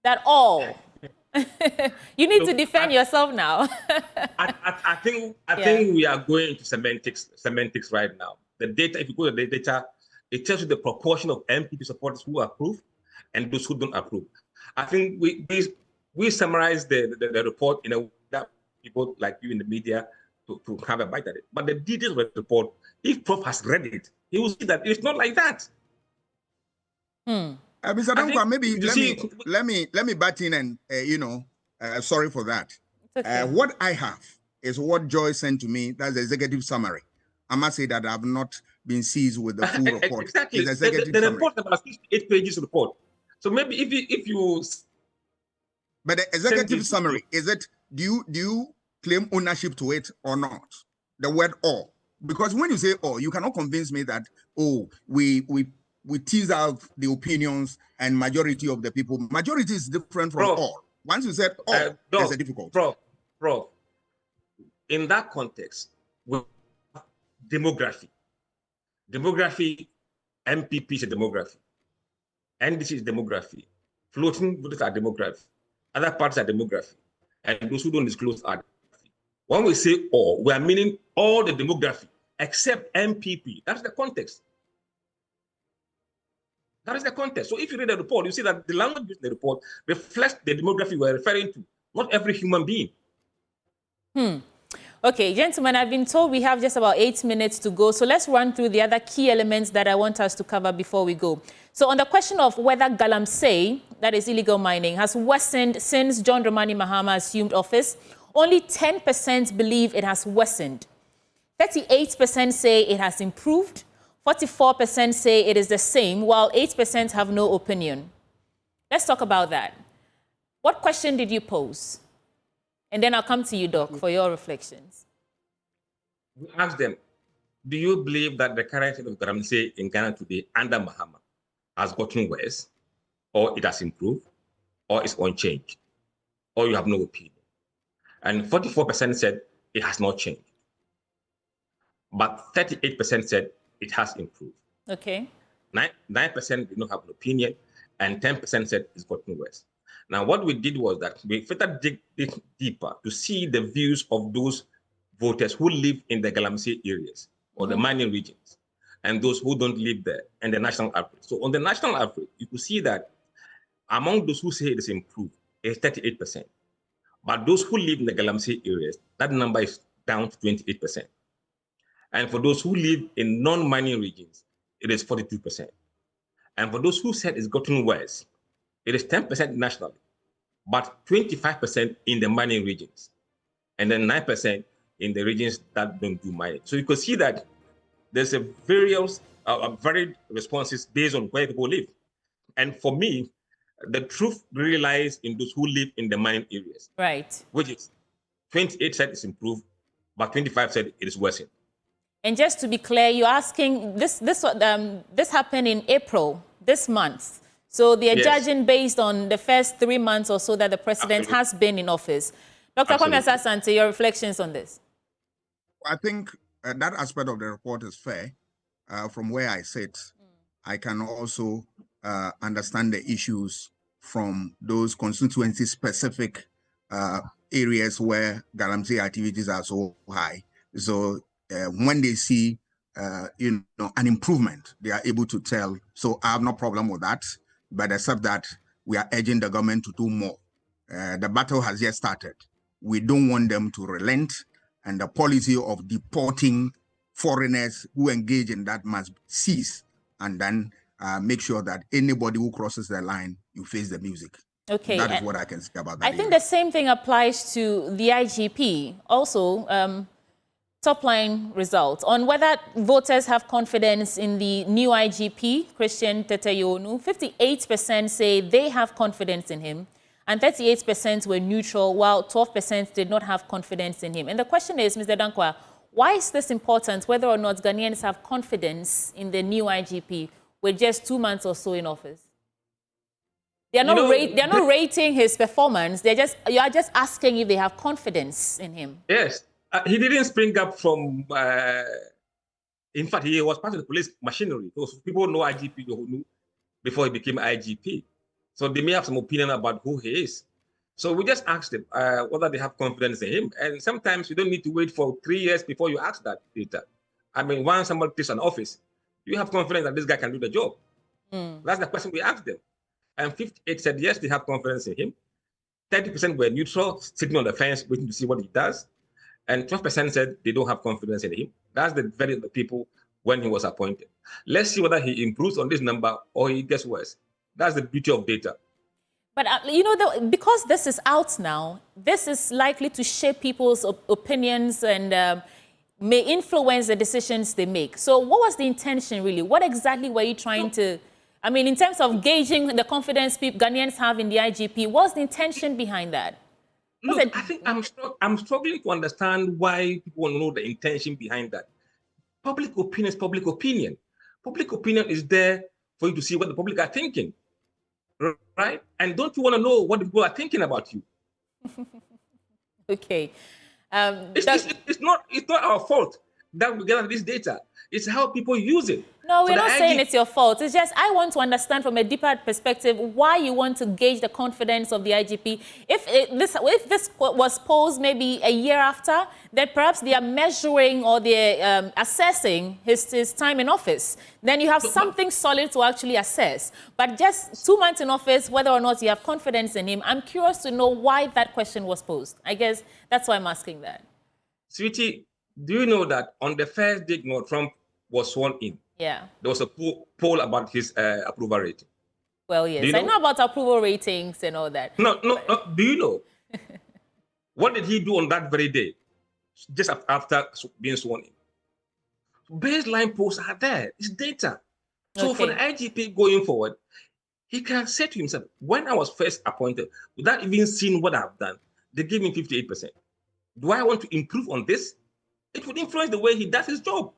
That all. You need to defend yourself now. I think we are going to semantics right now. The data, if you go to the data, it tells you the proportion of NPP supporters who approve and those who don't approve. I think we summarize the report in a way that people like you in the media to have a bite at it. But the details of the report, if Prof has read it, he will see that it's not like that. Mr. Dankwa, maybe let me butt in and sorry for that. Okay. What I have is what Joy sent to me. That's the executive summary. I must say that I have not been seized with the full report. Exactly. The report about 8 pages report. So maybe if you. But the executive summary, is it? Do you claim ownership to it or not? The word "or," because when you say "or," you cannot convince me that we tease out the opinions and majority of the people. Majority is different from all. Once you said all, there's a difficulty. Prof, in that context, with demography, MPP is a demography, NDC is demography, floating voters are demography, other parties are demography, and those who don't disclose are demography. When we say all, we are meaning all the demography except MPP. That's the context. That is the context. So if you read the report, you see that the language used in the report reflects the demography we're referring to, not every human being. Okay, gentlemen, I've been told we have just about 8 minutes to go. So let's run through the other key elements that I want us to cover before we go. So on the question of whether Galamsey, that is illegal mining, has worsened since John Dramani Mahama assumed office, only 10% believe it has worsened. 38% say it has improved. 44% say it is the same, while 8% have no opinion. Let's talk about that. What question did you pose? And then I'll come to you, Doc, for your reflections. We asked them, do you believe that the current state of Galamsey in Ghana today under Mahama has gotten worse, or it has improved, or it's unchanged, or you have no opinion? And 44% said it has not changed. But 38% said it has improved. Okay. 9% did not have an opinion, and 10% said it's gotten worse. Now, what we did was that we further dig deeper to see the views of those voters who live in the Galamsey areas or the mining regions, and those who don't live there, and the national average. So on the national average, you could see that among those who say it is improved, it's 38%. But those who live in the Galamsey areas, that number is down to 28%. And for those who live in non-mining regions, it is 42%. And for those who said it's gotten worse, it is 10% nationally, but 25% in the mining regions, and then 9% in the regions that don't do mining. So you could see that there's a varied responses based on where people live. And for me, the truth really lies in those who live in the mining areas. Right. Which is 28 said it's improved, but 25 said it is worsened. And just to be clear, you're asking, this happened in April, this month. So they are judging based on the first 3 months or so that the president has been in office. Dr. Kwame Asante, your reflections on this? I think that aspect of the report is fair. From where I sit, I can also understand the issues from those constituency-specific areas where Galamsey activities are so high. So when they see, an improvement, they are able to tell. So I have no problem with that, but except that we are urging the government to do more. The battle has just started. We don't want them to relent, and the policy of deporting foreigners who engage in that must cease, and then make sure that anybody who crosses the line, you face the music. Okay. That is what I can say about that. I think the same thing applies to the IGP. Also, top-line results on whether voters have confidence in the new IGP, Christian Teteyonu. 58% say they have confidence in him, and 38% were neutral, while 12% did not have confidence in him. And the question is, Mr. Dankwa, why is this important, whether or not Ghanaians have confidence in the new IGP with just 2 months or so in office? They're not rating his performance. You are just asking if they have confidence in him. Yes. He didn't spring up from, in fact, he was part of the police machinery. Those people know IGP who knew before he became IGP. So they may have some opinion about who he is. So we just asked them whether they have confidence in him. And sometimes you don't need to wait for 3 years before you ask that data. I mean, once somebody takes an office, you have confidence that this guy can do the job. That's the question we asked them. And 58 said, yes, they have confidence in him. 30% were neutral, sitting on the fence, waiting to see what he does. And 12% said they don't have confidence in him. That's the very people when he was appointed. Let's see whether he improves on this number or he gets worse. That's the beauty of data. But, because this is out now, this is likely to shape people's opinions and may influence the decisions they make. So what was the intention, really? What exactly were you trying to... I mean, in terms of gauging the confidence Ghanaians have in the IGP, what's the intention behind that? Look, I think I'm struggling to understand why people want to know the intention behind that. Public opinion is public opinion. Public opinion is there for you to see what the public are thinking, right? And don't you want to know what the people are thinking about you? Okay. It's not our fault that we gather this data. It's how people use it. No, we're not saying it's your fault. It's just I want to understand from a deeper perspective why you want to gauge the confidence of the IGP. If this was posed maybe a year after, then perhaps they are measuring or they're assessing his time in office. Then you have something solid to actually assess. But just 2 months in office, whether or not you have confidence in him, I'm curious to know why that question was posed. I guess that's why I'm asking that. Sweetie, do you know that on the first day Trump was sworn in, there was a poll about his approval rating? Well, yes. I know about approval ratings and all that. No. Do you know? What did he do on that very day, just after being sworn in? Baseline polls are there. It's data. So for the IGP going forward, he can say to himself, when I was first appointed, without even seeing what I've done, they gave me 58%. Do I want to improve on this? It would influence the way he does his job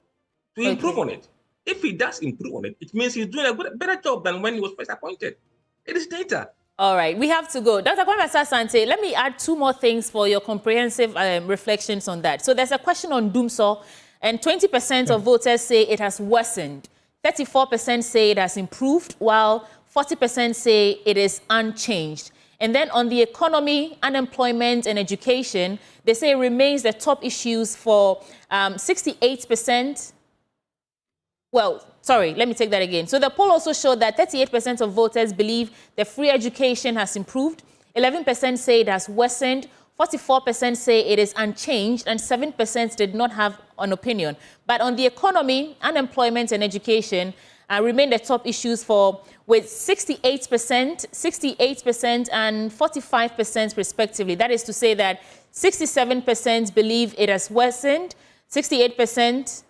to improve on it. If he does improve on it, it means he's doing a better job than when he was first appointed. It is data. All right, we have to go. Dr. Kwame Asante, let me add 2 more things for your comprehensive reflections on that. So there's a question on Doomsaw, and 20% of voters say it has worsened. 34% say it has improved, while 40% say it is unchanged. And then on the economy, unemployment, and education, they say it remains the top issues for 68%. Well, sorry, let me take that again. So the poll also showed that 38% of voters believe the free education has improved, 11% say it has worsened, 44% say it is unchanged, and 7% did not have an opinion. But on the economy, unemployment, and education remain the top issues with 68%, and 45% respectively. That is to say that 67% believe it has worsened, 68%...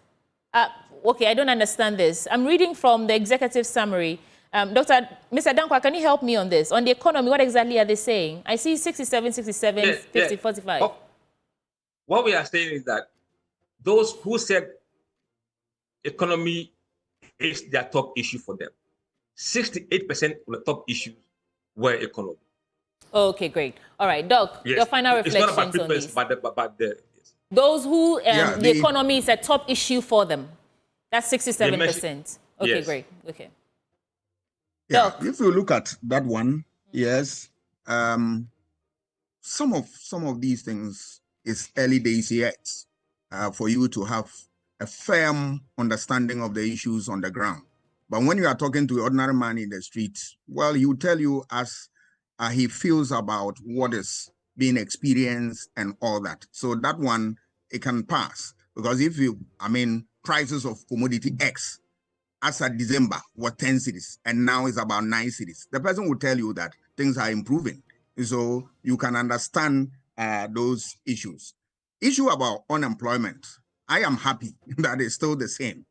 okay, I don't understand this. I'm reading from the executive summary. Mr. Dankwa, can you help me on this? On the economy, what exactly are they saying? I see 67, 50, 45. What we are saying is that those who said economy is their top issue for them, 68% of the top issues were economy. Okay, great. All right, Doc, your final reflections on this. Those who the economy is a top issue for them. That's 67%. Okay, yes. Great. Okay. Yeah, if you look at that one, yes, some of these things is early days yet for you to have a firm understanding of the issues on the ground. But when you are talking to an ordinary man in the streets, well, he will tell you as he feels about what is being experienced and all that. So that one, it can pass. Because if you, prices of commodity X as at December were 10 cities and now it's about 9 cities. The person will tell you that things are improving. So you can understand those issues. Issue about unemployment. I am happy that it's still the same.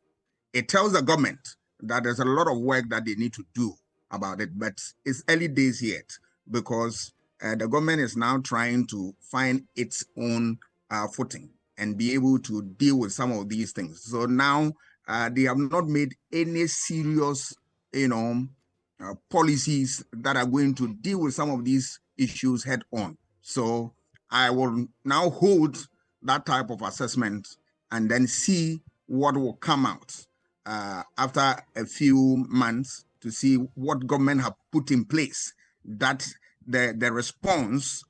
It tells the government that there's a lot of work that they need to do about it, but it's early days yet because the government is now trying to find its own footing and be able to deal with some of these things. So now they have not made any serious, policies that are going to deal with some of these issues head on. So I will now hold that type of assessment and then see what will come out after a few months to see what government have put in place. That the response,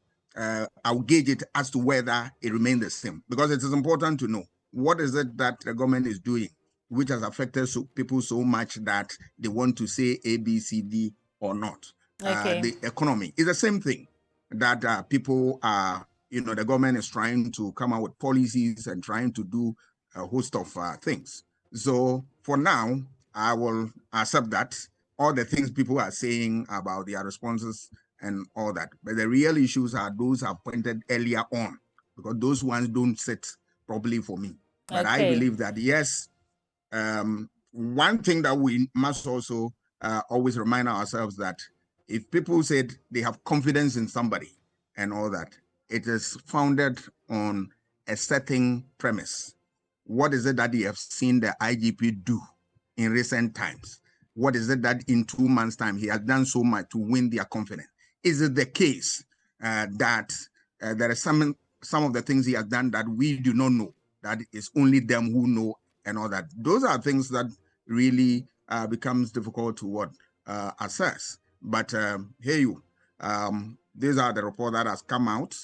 I'll gauge it as to whether it remains the same, because it is important to know what is it that the government is doing which has affected people so much that they want to say A, B, C, D or not. Okay. The economy is the same thing that people are, the government is trying to come out with policies and trying to do a host of things. So for now, I will accept that all the things people are saying about their responses and all that. But the real issues are those are pointed earlier on, because those ones don't sit properly for me. But I believe that, yes, one thing that we must also always remind ourselves that if people said they have confidence in somebody and all that, it is founded on a certain premise. What is it that you have seen the IGP do in recent times? What is it that in 2 months' time he has done so much to win their confidence? Is it the case that there are some of the things he has done that we do not know, that it's only them who know and all that? Those are things that really becomes difficult to assess. But these are the report that has come out.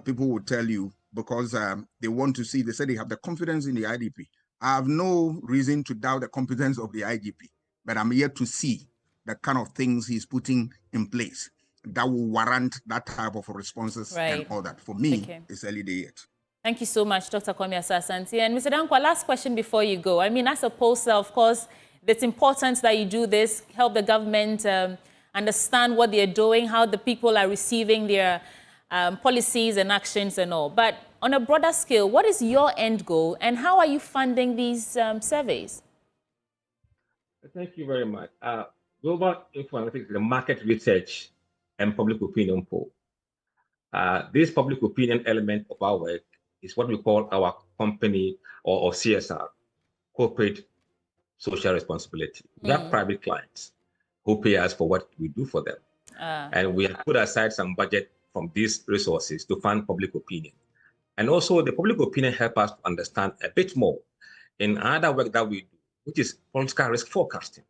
People will tell you because they want to see, they say they have the confidence in the IDP. I have no reason to doubt the competence of the IGP, but I'm yet to see the kind of things he's putting in place that will warrant that type of responses and all that. For me, it's early day yet. Thank you so much, Dr. Kwame Asah-Asante. And Mr. Dankwa, last question before you go. I mean, as a pollster, of course, it's important that you do this, help the government understand what they're doing, how the people are receiving their policies and actions and all. But on a broader scale, what is your end goal and how are you funding these surveys? Thank you very much. Global InfoAnalytics is a market research and public opinion poll. This public opinion element of our work is what we call our company or CSR, corporate social responsibility. We have private clients who pay us for what we do for them. And we have put aside some budget from these resources to fund public opinion. And also the public opinion help us to understand a bit more in other work that we do, which is political risk forecasting.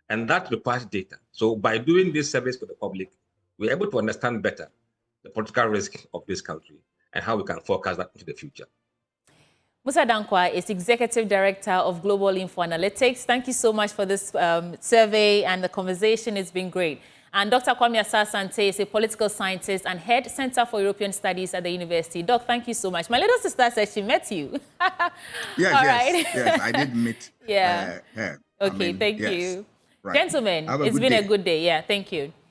And that requires data. So by doing this service for the public, we're able to understand better the political risk of this country and how we can forecast that into the future. Musa Dankwa is Executive Director of Global InfoAnalytics. Thank you so much for this survey and the conversation. It's been great. And Dr. Kwame Asah-Asante is a political scientist and head Center for European Studies at the university. Doc, thank you so much. My little sister said she met you. Yes, I did meet her. Okay, thank you. Right. Gentlemen, it's been a good day. Yeah, thank you.